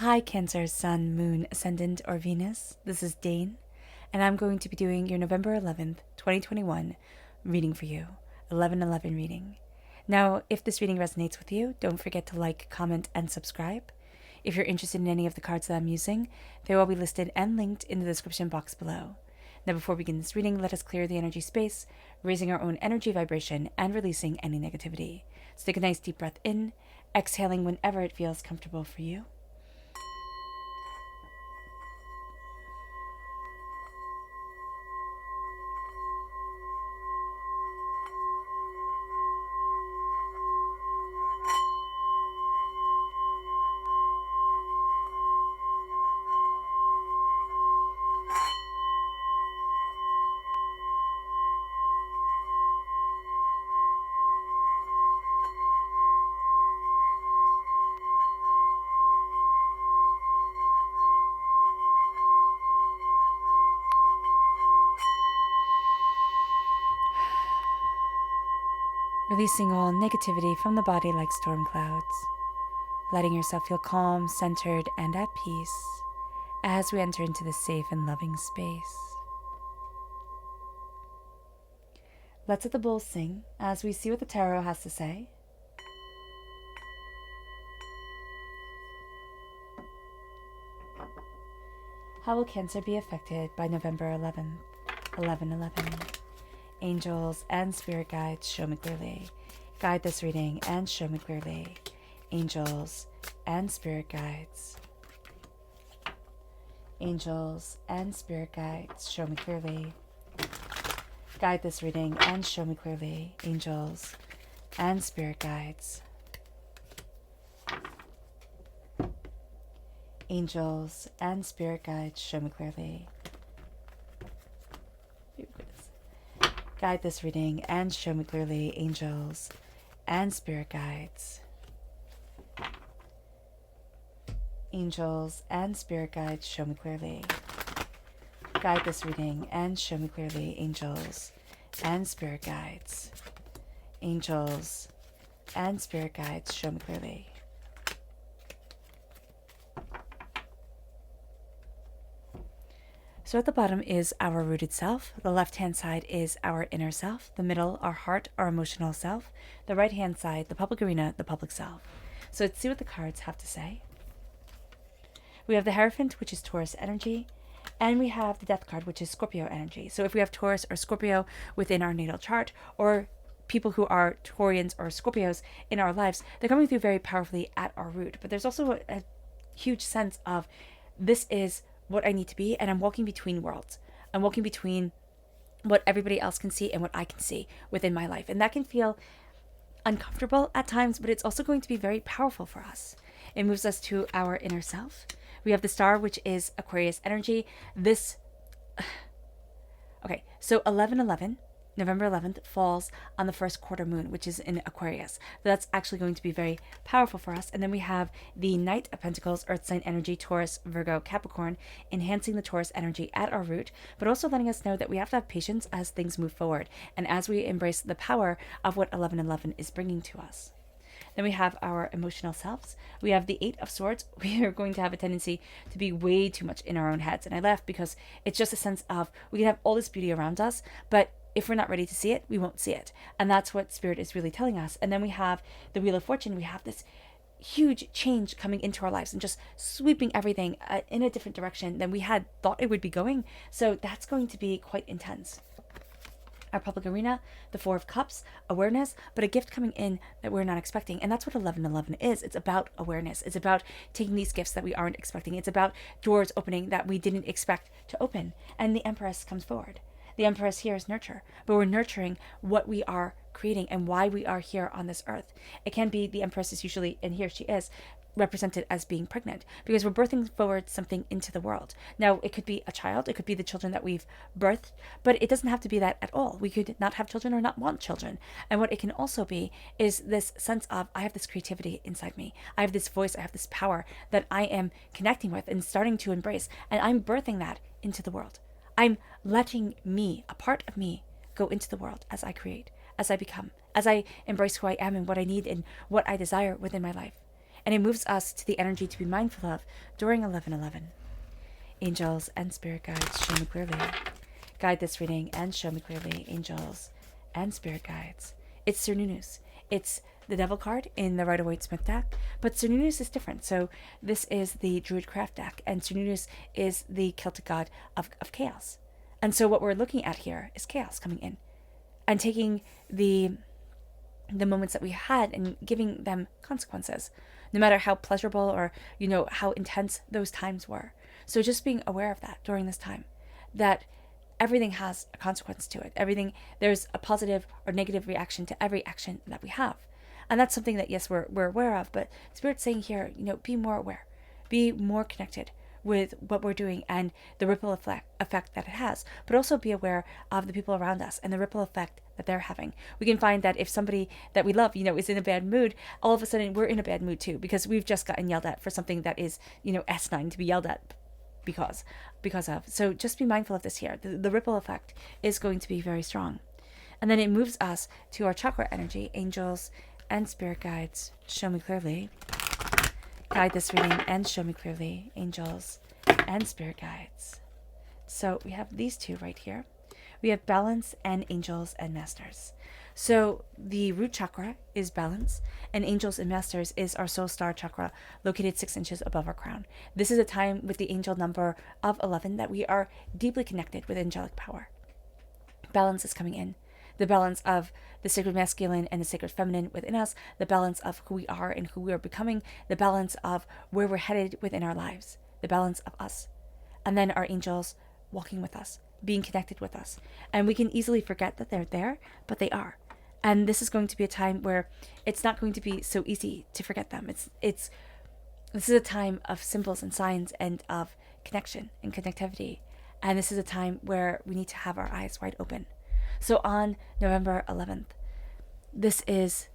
Hi Cancer, Sun, Moon, Ascendant, or Venus. This is Dane, and I'm going to be doing your November 11th, 2021 reading for you. 11/11 reading. Now, if this reading resonates with you, don't forget to like, comment, and subscribe. If you're interested in any of the cards that I'm using, they will be listed and linked in the description box below. Now, before we begin this reading, let us clear the energy space, raising our own energy vibration and releasing any negativity. So take a nice deep breath in, exhaling whenever it feels comfortable for you. Releasing all negativity from the body like storm clouds. Letting yourself feel calm, centered, and at peace as we enter into this safe and loving space. Let's let the bowls sing as we see what the tarot has to say. How will Cancer be affected by November 11th, 11/11? Angels and spirit guides, show me clearly. Guide this reading and show me clearly. Angels and spirit guides. Angels and spirit guides, show me clearly. Guide this reading and show me clearly. Angels and spirit guides. Angels and spirit guides, show me clearly. Guide this reading and show me clearly. Angels and spirit guides. Angels and spirit guides, show me clearly. Guide this reading and show me clearly. Angels and spirit guides. Angels and spirit guides, show me clearly. So at the bottom is our rooted self. The left-hand side is our inner self. The middle, our heart, our emotional self. The right-hand side, the public arena, the public self. So let's see what the cards have to say. We have the Hierophant, which is Taurus energy. And we have the Death card, which is Scorpio energy. So if we have Taurus or Scorpio within our natal chart, or people who are Taurians or Scorpios in our lives, they're coming through very powerfully at our root. But there's also a huge sense of this is what I need to be, and I'm walking between worlds. I'm walking between what everybody else can see and what I can see within my life. And that can feel uncomfortable at times, but it's also going to be very powerful for us. It moves us to our inner self. We have the Star, which is Aquarius energy. Okay, so 11/11, November 11th, falls on the first quarter moon, which is in Aquarius. So that's actually going to be very powerful for us. And then we have the Knight of Pentacles, Earth sign energy, Taurus, Virgo, Capricorn, enhancing the Taurus energy at our root, but also letting us know that we have to have patience as things move forward and as we embrace the power of what 11/11 is bringing to us. Then we have our emotional selves. We have the Eight of Swords. We are going to have a tendency to be way too much in our own heads. And I laugh because it's just a sense of we can have all this beauty around us, but if we're not ready to see it, we won't see it. And that's what Spirit is really telling us. And then we have the Wheel of Fortune. We have this huge change coming into our lives and just sweeping everything in a different direction than we had thought it would be going. So that's going to be quite intense. Our public arena, the Four of Cups, awareness, but a gift coming in that we're not expecting. And that's what 11/11 is. It's about awareness. It's about taking these gifts that we aren't expecting. It's about doors opening that we didn't expect to open. And the Empress comes forward. The Empress here is nurture, but we're nurturing what we are creating and why we are here on this earth. It can be the Empress is usually, and here she is, represented as being pregnant because we're birthing forward something into the world. Now, it could be a child, it could be the children that we've birthed, but it doesn't have to be that at all. We could not have children or not want children. And what it can also be is this sense of I have this creativity inside me. I have this voice, I have this power that I am connecting with and starting to embrace, and I'm birthing that into the world. I'm letting me, a part of me, go into the world as I create, as I become, as I embrace who I am and what I need and what I desire within my life. And it moves us to the energy to be mindful of during 11:11. Angels and spirit guides, show me clearly. Guide this reading and show me clearly, angels and spirit guides. It's Cernunnos. It's the Devil card in the Rider-Waite-Smith deck, but Cernunnos is different. So this is the Druid Craft deck, and Cernunnos is the Celtic god of chaos. And so what we're looking at here is chaos coming in and taking the moments that we had and giving them consequences, no matter how pleasurable or, how intense those times were. So just being aware of that during this time, that everything has a consequence to it. There's a positive or negative reaction to every action that we have. And that's something that, yes, we're aware of, but Spirit's saying here, be more aware, be more connected with what we're doing and the ripple effect that it has, but also be aware of the people around us and the ripple effect that they're having. We can find that if somebody that we love, is in a bad mood, all of a sudden we're in a bad mood too, because we've just gotten yelled at for something that is, asinine to be yelled at because of. So just be mindful of this here. The ripple effect is going to be very strong. And then it moves us to our chakra energy, angels and spirit guides, show me clearly. Guide this reading and show me clearly, angels and spirit guides. So we have these two right here. We have balance and angels and masters. So the root chakra is balance, and angels and masters is our soul star chakra, located 6 inches above our crown. This is a time with the angel number of 11 that we are deeply connected with angelic power. Balance is coming in. The balance of the sacred masculine and the sacred feminine within us, the balance of who we are and who we are becoming, the balance of where we're headed within our lives, the balance of us. And then our angels walking with us, being connected with us. And we can easily forget that they're there, but they are. And this is going to be a time where it's not going to be so easy to forget them. This is a time of symbols and signs and of connection and connectivity. And this is a time where we need to have our eyes wide open. So on November 11th, this is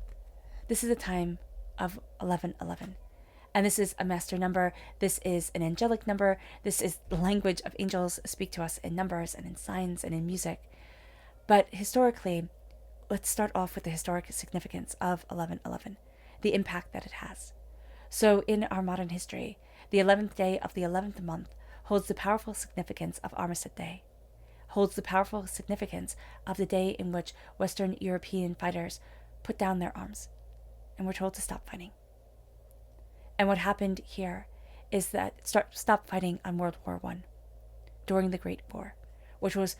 a time of 11:11. And this is a master number. This is an angelic number. This is the language of angels speak to us in numbers and in signs and in music. But historically, let's start off with the historic significance of 11:11, the impact that it has. So in our modern history, the 11th day of the 11th month holds the powerful significance of Armistice Day, holds the powerful significance of the day in which Western European fighters put down their arms and were told to stop fighting. And what happened here is that stop fighting on World War I during the Great War, which was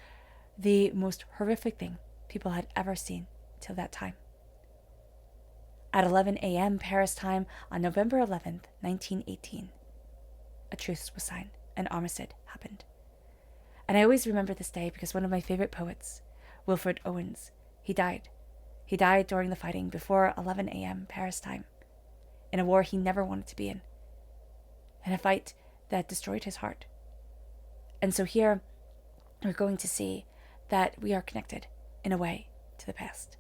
the most horrific thing people had ever seen till that time. At 11 a.m. Paris time on November 11th, 1918, a truce was signed, and armistice happened. And I always remember this day because one of my favorite poets, Wilfred Owens, he died. He died during the fighting before 11 a.m. Paris time, in a war he never wanted to be in a fight that destroyed his heart. And so here we're going to see that we are connected in a way to the past.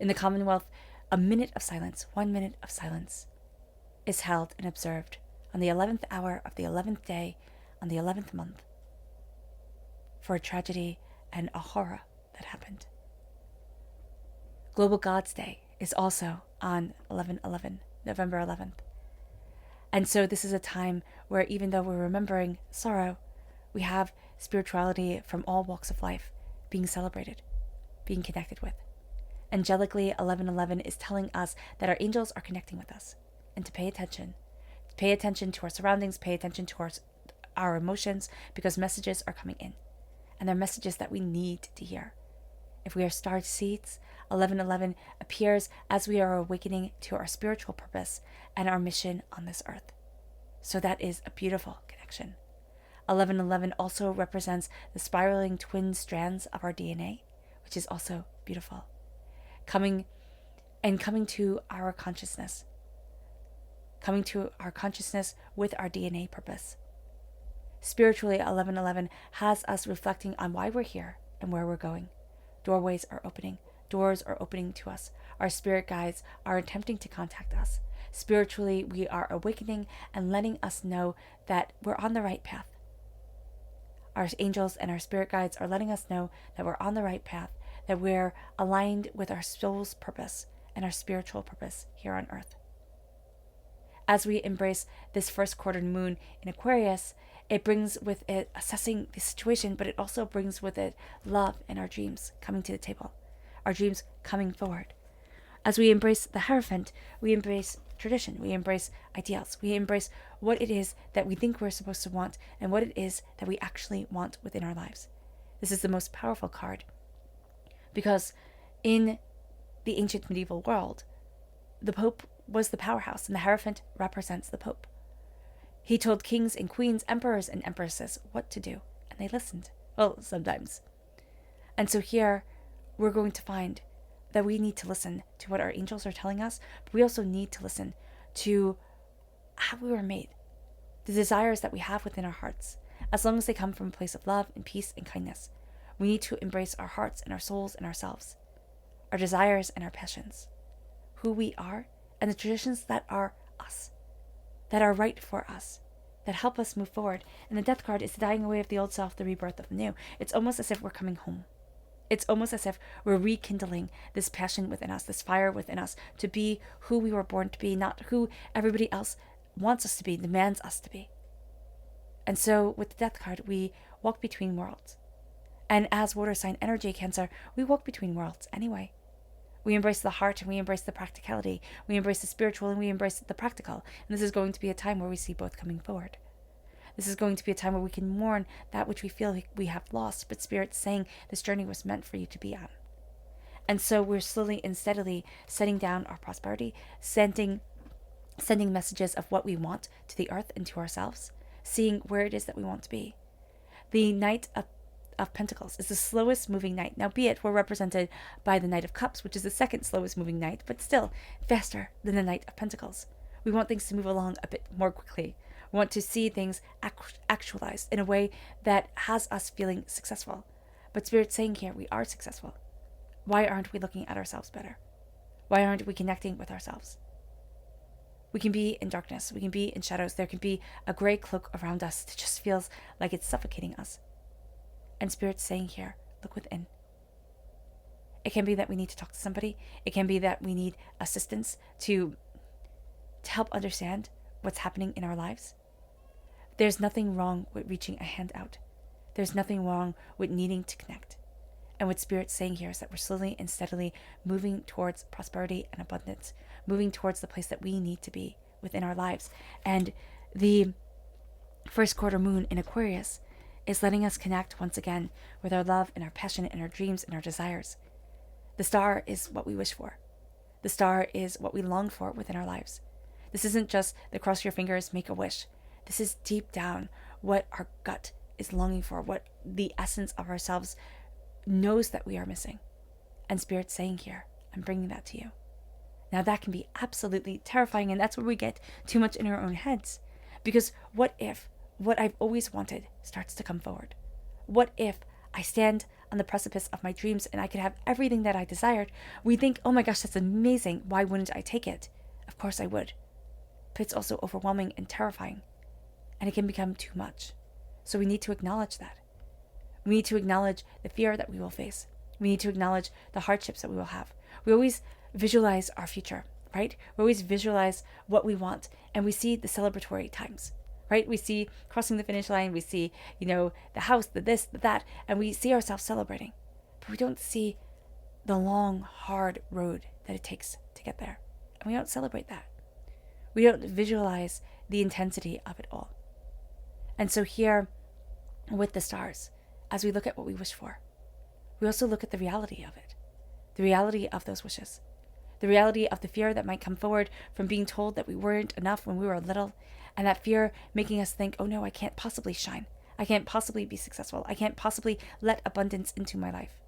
In the Commonwealth, a minute of silence, 1 minute of silence, is held and observed on the 11th hour of the 11th day on the 11th month for a tragedy and a horror that happened. Global Gods Day is also on 11/11, November 11th. And so this is a time where even though we're remembering sorrow, we have spirituality from all walks of life being celebrated, being connected with. Angelically, 11:11 is telling us that our angels are connecting with us and to pay attention. Pay attention to our surroundings, pay attention to our emotions, because messages are coming in. And they're messages that we need to hear. If we are star seeds, 11:11 appears as we are awakening to our spiritual purpose and our mission on this earth. So that is a beautiful connection. 11:11 also represents the spiraling twin strands of our DNA, which is also beautiful. Coming to our consciousness. Coming to our consciousness with our DNA purpose. Spiritually, 11:11 has us reflecting on why we're here and where we're going. Doorways are opening. Doors are opening to us. Our spirit guides are attempting to contact us. Spiritually, we are awakening and letting us know that we're on the right path. Our angels and our spirit guides are letting us know that we're on the right path, that we're aligned with our soul's purpose and our spiritual purpose here on earth. As we embrace this first quarter moon in Aquarius, it brings with it assessing the situation, but it also brings with it love and our dreams coming to the table, our dreams coming forward. As we embrace the Hierophant, we embrace tradition, we embrace ideals, we embrace what it is that we think we're supposed to want and what it is that we actually want within our lives. This is the most powerful card because in the ancient medieval world, the Pope was the powerhouse, and the Hierophant represents the Pope. He told kings and queens, emperors and empresses what to do, and they listened. Well, sometimes. And so here, we're going to find that we need to listen to what our angels are telling us, but we also need to listen to how we were made, the desires that we have within our hearts, as long as they come from a place of love and peace and kindness. We need to embrace our hearts and our souls and ourselves, our desires and our passions, who we are, and the traditions that are us, that are right for us, that help us move forward. And the Death card is the dying away of the old self, the rebirth of the new. It's almost as if we're coming home. It's almost as if we're rekindling this passion within us, this fire within us, to be who we were born to be, not who everybody else wants us to be, demands us to be. And so with the Death card, we walk between worlds. And as water sign energy, Cancer, we walk between worlds anyway. We embrace the heart and we embrace the practicality. We embrace the spiritual and we embrace the practical. And this is going to be a time where we see both coming forward. This is going to be a time where we can mourn that which we feel we have lost, but Spirit's saying this journey was meant for you to be on. And so we're slowly and steadily setting down our prosperity, sending messages of what we want to the earth and to ourselves, seeing where it is that we want to be. The Knight of Pentacles is the slowest moving knight. Now, be it we're represented by the Knight of Cups, which is the second slowest moving knight, but still faster than the Knight of Pentacles. We want things to move along a bit more quickly. We want to see things actualized in a way that has us feeling successful. But Spirit's saying here, we are successful. Why aren't we looking at ourselves better? Why aren't we connecting with ourselves? We can be in darkness. We can be in shadows. There can be a gray cloak around us that just feels like it's suffocating us. And Spirit's saying here, look within. It can be that we need to talk to somebody. It can be that we need assistance to help understand what's happening in our lives. There's nothing wrong with reaching a hand out. There's nothing wrong with needing to connect. And what Spirit's saying here is that we're slowly and steadily moving towards prosperity and abundance, moving towards the place that we need to be within our lives. And the first quarter moon in Aquarius is letting us connect once again with our love and our passion and our dreams and our desires. The star is what we wish for. The star is what we long for within our lives. This isn't just the cross your fingers, make a wish. This is deep down what our gut is longing for, what the essence of ourselves knows that we are missing. And Spirit's saying here, I'm bringing that to you. Now that can be absolutely terrifying, and that's where we get too much in our own heads. Because what if what I've always wanted starts to come forward? What if I stand on the precipice of my dreams and I could have everything that I desired? We think, oh my gosh, that's amazing. Why wouldn't I take it? Of course I would. But it's also overwhelming and terrifying. And it can become too much. So we need to acknowledge that. We need to acknowledge the fear that we will face. We need to acknowledge the hardships that we will have. We always visualize our future, right? We always visualize what we want, and we see the celebratory times, right? We see crossing the finish line, we see, the house, the this, the that, and we see ourselves celebrating. But we don't see the long, hard road that it takes to get there. And we don't celebrate that. We don't visualize the intensity of it all. And so here, with the stars, as we look at what we wish for, we also look at the reality of it, the reality of those wishes, the reality of the fear that might come forward from being told that we weren't enough when we were little, and that fear making us think, oh no, I can't possibly shine. I can't possibly be successful. I can't possibly let abundance into my life.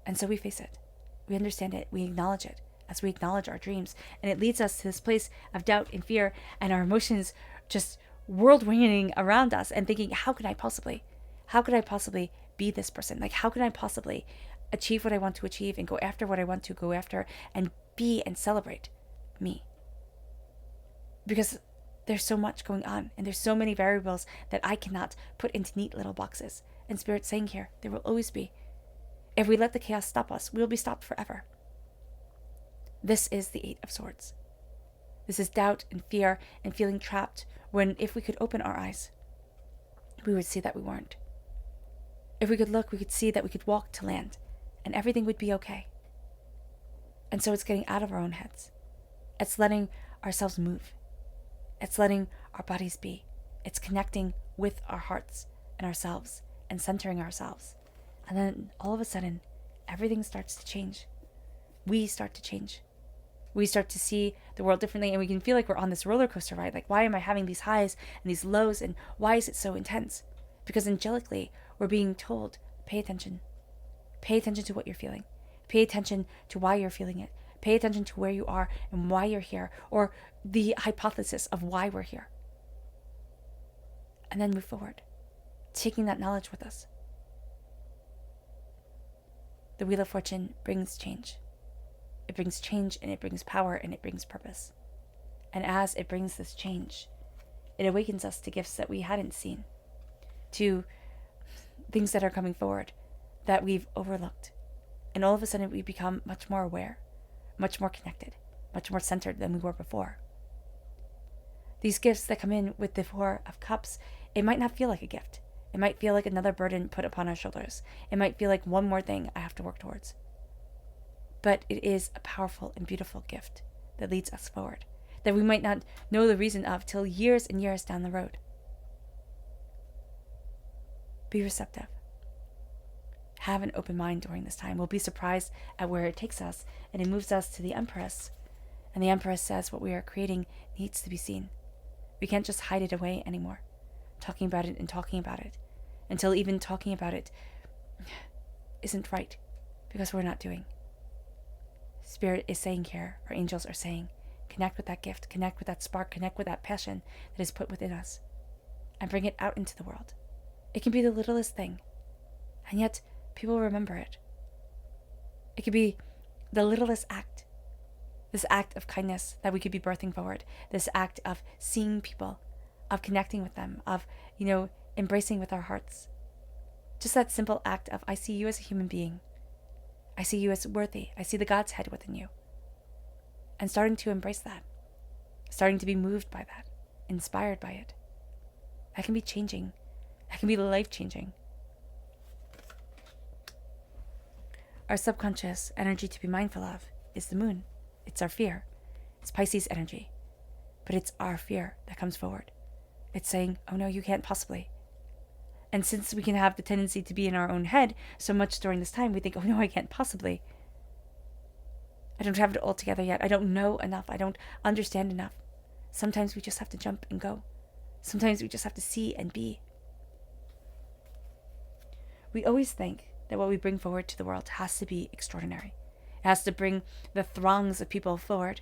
And so we face it. We understand it. We acknowledge it as we acknowledge our dreams. And it leads us to this place of doubt and fear, and our emotions just whirlwinding around us and thinking, how could I possibly be this person? Like, how can I possibly achieve what I want to achieve and go after what I want to go after and be and celebrate me? Because there's so much going on and there's so many variables that I cannot put into neat little boxes. And Spirit's saying here, there will always be. If we let the chaos stop us, we will be stopped forever. This is the Eight of Swords. This is doubt and fear and feeling trapped, when if we could open our eyes, we would see that we weren't. If we could look, we could see that we could walk to land and everything would be okay. And so it's getting out of our own heads. It's letting ourselves move. It's letting our bodies be. It's connecting with our hearts and ourselves and centering ourselves. And then all of a sudden, everything starts to change. We start to change. We start to see the world differently, and we can feel like we're on this roller coaster ride. Like, why am I having these highs and these lows, and why is it so intense? Because angelically, we're being told, pay attention. Pay attention to what you're feeling. Pay attention to why you're feeling it. Pay attention to where you are and why you're here, or the hypothesis of why we're here. And then move forward, taking that knowledge with us. The Wheel of Fortune brings change. It brings change, and it brings power, and it brings purpose. And as it brings this change, it awakens us to gifts that we hadn't seen, to things that are coming forward that we've overlooked. And all of a sudden we become much more aware, much more connected, much more centered than we were before. These gifts that come in with the Four of Cups, it might not feel like a gift. It might feel like another burden put upon our shoulders. It might feel like one more thing I have to work towards. But it is a powerful and beautiful gift that leads us forward, that we might not know the reason of till years and years down the road. Be receptive. Have an open mind during this time. We'll be surprised at where it takes us, and it moves us to the Empress. And the Empress says what we are creating needs to be seen. We can't just hide it away anymore, talking about it and talking about it, until even talking about it isn't right, because we're not doing. Spirit is saying here, our angels are saying, connect with that gift, connect with that spark, connect with that passion that is put within us, and bring it out into the world. It can be the littlest thing, and yet people remember it. It could be the littlest act, this act of kindness that we could be birthing forward, this act of seeing people, of connecting with them, of, embracing with our hearts. Just that simple act of, I see you as a human being. I see you as worthy. I see the God's head within you. And starting to embrace that, starting to be moved by that, inspired by it. That can be changing. That can be life-changing. Our subconscious energy to be mindful of is the moon. It's our fear. It's Pisces energy. But it's our fear that comes forward. It's saying, oh no, you can't possibly. And since we can have the tendency to be in our own head so much during this time, we think, oh no, I can't possibly. I don't have it all together yet. I don't know enough. I don't understand enough. Sometimes we just have to jump and go. Sometimes we just have to see and be. We always think that what we bring forward to the world has to be extraordinary. It has to bring the throngs of people forward.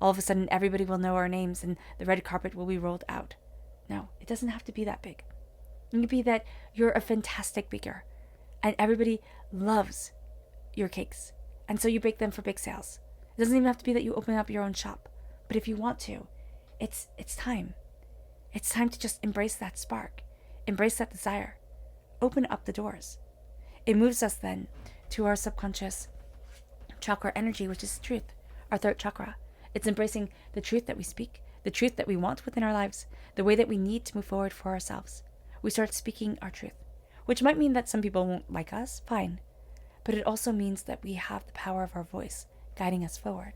All of a sudden, everybody will know our names and the red carpet will be rolled out. No, it doesn't have to be that big. It can be that you're a fantastic baker and everybody loves your cakes. And so you bake them for big sales. It doesn't even have to be that you open up your own shop. But if you want to, it's time. It's time to just embrace that spark. Embrace that desire. Open up the doors. It moves us then to our subconscious chakra energy, which is truth, our third chakra. It's embracing the truth that we speak, the truth that we want within our lives, the way that we need to move forward for ourselves. We start speaking our truth, which might mean that some people won't like us, fine. But it also means that we have the power of our voice guiding us forward.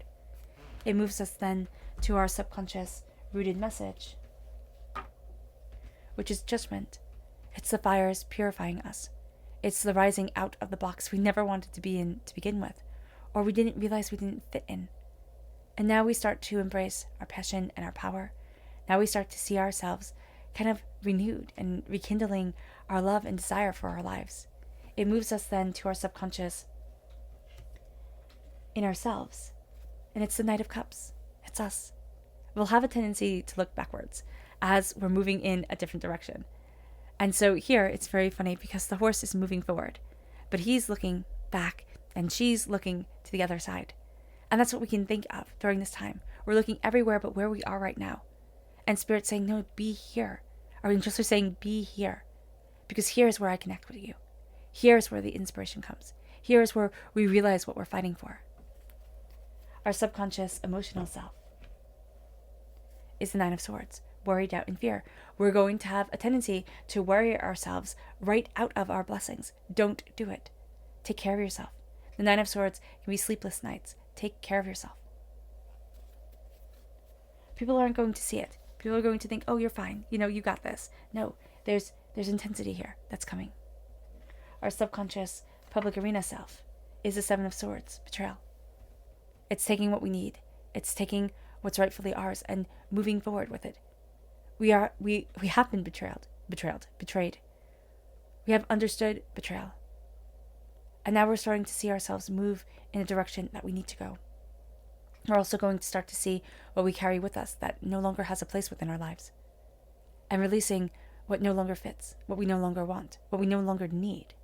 It moves us then to our subconscious rooted message, which is judgment. It's the fires purifying us. It's the rising out of the box we never wanted to be in to begin with, or we didn't realize we didn't fit in. And now we start to embrace our passion and our power. Now we start to see ourselves kind of renewed and rekindling our love and desire for our lives. It moves us then to our subconscious in ourselves. And it's the Knight of Cups. It's us. We'll have a tendency to look backwards as we're moving in a different direction. And so here it's very funny because the horse is moving forward, but he's looking back and she's looking to the other side. And that's what we can think of during this time. We're looking everywhere but where we are right now. And Spirit's saying, no, be here. Our angels are saying, be here. Because here is where I connect with you. Here is where the inspiration comes. Here is where we realize what we're fighting for. Our subconscious emotional self. is the Nine of Swords. Worry, doubt, and fear. We're going to have a tendency to worry ourselves right out of our blessings. Don't do it. Take care of yourself. The Nine of Swords can be sleepless nights. Take care of yourself. People aren't going to see it. People are going to think, oh, you're fine. You got this. No, there's intensity here that's coming. Our subconscious public arena self is the Seven of Swords, betrayal. It's taking what we need. It's taking what's rightfully ours and moving forward with it. We have been betrayed. We have understood betrayal. And now we're starting to see ourselves move in a direction that we need to go. We're also going to start to see what we carry with us that no longer has a place within our lives. And releasing what no longer fits, what we no longer want, what we no longer need.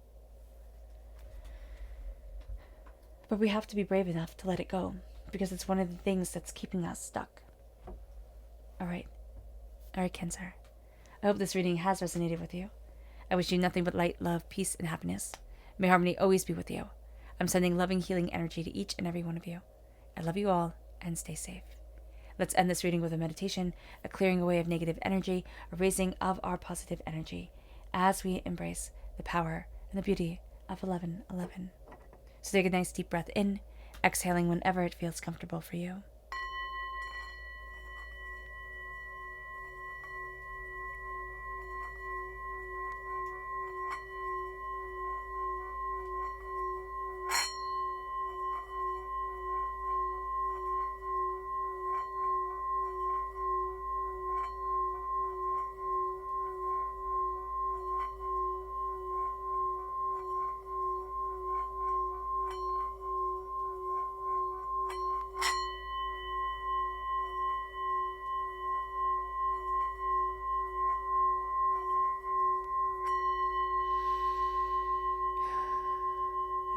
But we have to be brave enough to let it go, because it's one of the things that's keeping us stuck. All right, Cancer. I hope this reading has resonated with you. I wish you nothing but light, love, peace, and happiness. May harmony always be with you. I'm sending loving, healing energy to each and every one of you. I love you all, and stay safe. Let's end this reading with a meditation, a clearing away of negative energy, a raising of our positive energy, as we embrace the power and the beauty of 1111. So take a nice deep breath in, exhaling whenever it feels comfortable for you.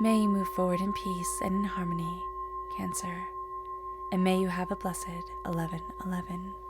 May you move forward in peace and in harmony, Cancer, and may you have a blessed 1111.